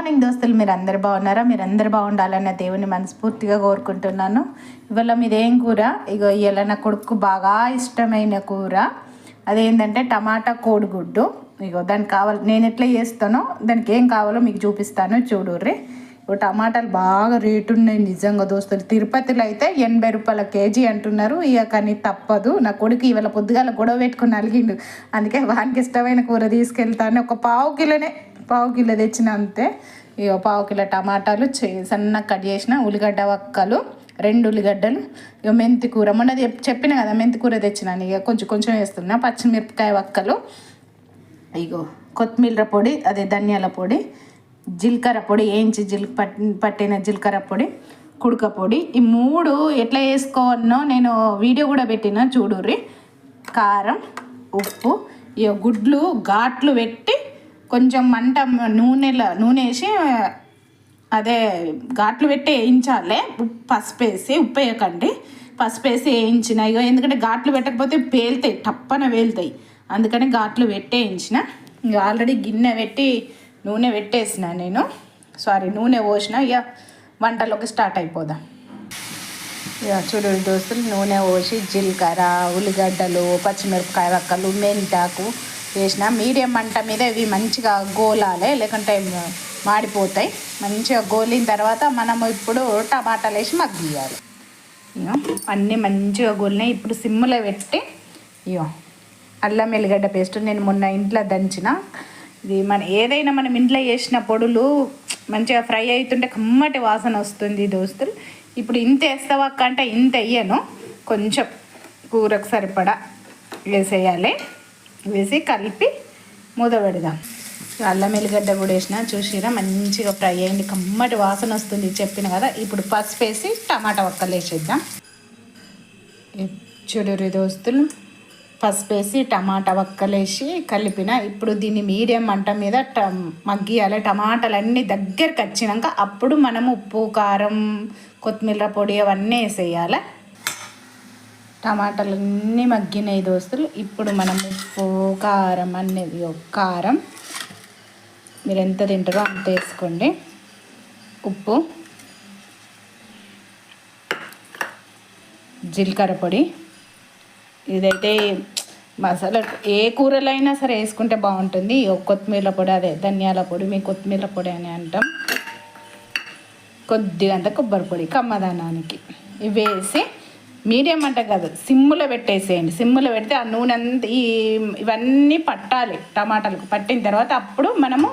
Morning దోస్తులు, మీరు అందరు బాగున్నారా? మీరు అందరు బాగుండాలన్న దేవుని మనస్ఫూర్తిగా కోరుకుంటున్నాను. ఇవాళ మీదేం కూర? ఇగో ఇవాళ నా కొడుకు బాగా ఇష్టమైన కూర అదేంటంటే టమాటా కోడిగుడ్డు. ఇగో దానికి కావాలి, నేను ఎట్లా చేస్తానో దానికి ఏం కావాలో మీకు చూపిస్తాను, చూడుర్రి. ఇప్పుడు టమాటాలు బాగా రేటు ఉన్నాయి నిజంగా దోస్తులు. తిరుపతిలో అయితే 80 రూపాయల కేజీ అంటున్నారు. ఇక కానీ తప్పదు, నా కొడుకు ఇవాళ పొద్దుగాల గొడవ పెట్టుకుని అలిగిండు. అందుకే వానికి ఇష్టమైన కూర తీసుకెళ్తాను. ఒక పావు కిలో తెచ్చిన అంతే. ఇక పావు కిలో టమాటాలు సన్నగా కట్ చేసిన, ఉల్లిగడ్డ వక్కలు 2 ఉల్లిగడ్డలు, ఇక మెంతి కూర మొన్న చెప్పిన కదా మెంతి కూర తెచ్చినాను. ఇక కొంచెం వేస్తున్నా. పచ్చిమిరపకాయ వక్కలు, ఇగో కొత్తిమీర పొడి, అదే ధనియాల పొడి, జీలకర్ర పొడి, వేయించి పట్టిన జీలకర్ర పొడి, కుడక పొడి. ఈ 3 ఎట్లా వేసుకోవన్నో నేను వీడియో కూడా పెట్టిన, చూడుర్రి. కారం, ఉప్పు, ఇక గుడ్లు ఘాట్లు పెట్టి కొంచెం మంట నూనె వేసి అదే ఘాట్లు పెట్టి వేయించాలి. పసుపు వేసి, ఉప్పు వేయకండి, పసుపు వేసి వేయించిన. ఇక ఎందుకంటే ఘాట్లు పెట్టకపోతే పేలుతాయి, టప్పన వేలుతాయి. అందుకని ఘాట్లు పెట్టి వేయించిన. ఇక ఆల్రెడీ గిన్నె పెట్టి నూనె పెట్టేసిన నేను, నూనె పోసిన. ఇక వంటలోకి స్టార్ట్ అయిపోదాం. ఇక చూడు దోస్తులు, నూనె పోసి జీలకర్ర, ఉల్లిగడ్డలు, పచ్చిమిరపకాయ వక్కలు, మెంతాకు వేసిన. మీడియం మంట మీద ఇవి మంచిగా గోలాలి, లేకుంటే మాడిపోతాయి. మంచిగా గోలిన తర్వాత మనము ఇప్పుడు టమాటాలు వేసి మగ్గియాలి. ఇక అన్నీ మంచిగా గోలినాయి. ఇప్పుడు సిమ్లో పెట్టి ఇక అల్లం ఎల్లిగడ్డ పేస్ట్ నేను మొన్న ఇంట్లో దంచిన. ఇది ఏదైనా మనం ఇంట్లో చేసిన పొడులు మంచిగా ఫ్రై అవుతుంటే కమ్మటి వాసన వస్తుంది దోస్తులు. ఇప్పుడు ఇంత వేస్తావా అంటే ఇంత వేయను, కొంచెం కూరకు సరిపడా వేసేయాలి. వేసి కలిపి మూత పెడదాం. అల్లం ఎల్లిగడ్డ కూడా వేసిన, చూసిరా మంచిగా ఫ్రై అయింది, కమ్మటి వాసన వస్తుంది చెప్పిన కదా. ఇప్పుడు పసుపు వేసి టమాటా వక్కలు వేసేద్దాం. చూడుర్రి దోస్తులు, పసుపు వేసి టమాటా వక్కలేసి కలిపిన. ఇప్పుడు దీన్ని మీడియం మంట మీద మగ్గియాలి. టమాటాలు అన్నీ దగ్గరికి వచ్చినాక అప్పుడు మనము ఉప్పు, కారం, కొత్తిమీర పొడి అవన్నీ వేసేయాలి. టమాటాలన్నీ మగ్గినాయి దోస్తులు. ఇప్పుడు మనం ఉప్పు, కారం అనేది, కారం మీరు ఎంత తింటారో అంత వేసుకోండి. ఉప్పు, జీలకర్ర పొడి, ఇదైతే మసాలా ఏ కూరలైనా సరే వేసుకుంటే బాగుంటుంది. కొత్తిమీర పొడి, అదే ధనియాల పొడి, మేము కొత్తిమీర పొడి అని అంటాం. కొద్దిగా అంత కొబ్బరి పొడి కమ్మదానానికి. ఇవి వేసి మీడియం అంటే కాదు, సిమ్ములో పెట్టేసేయండి. సిమ్ములో పెడితే ఆ నూనె అంతా ఇవన్నీ పట్టాలి టమాటాలకు. పట్టిన తర్వాత అప్పుడు మనము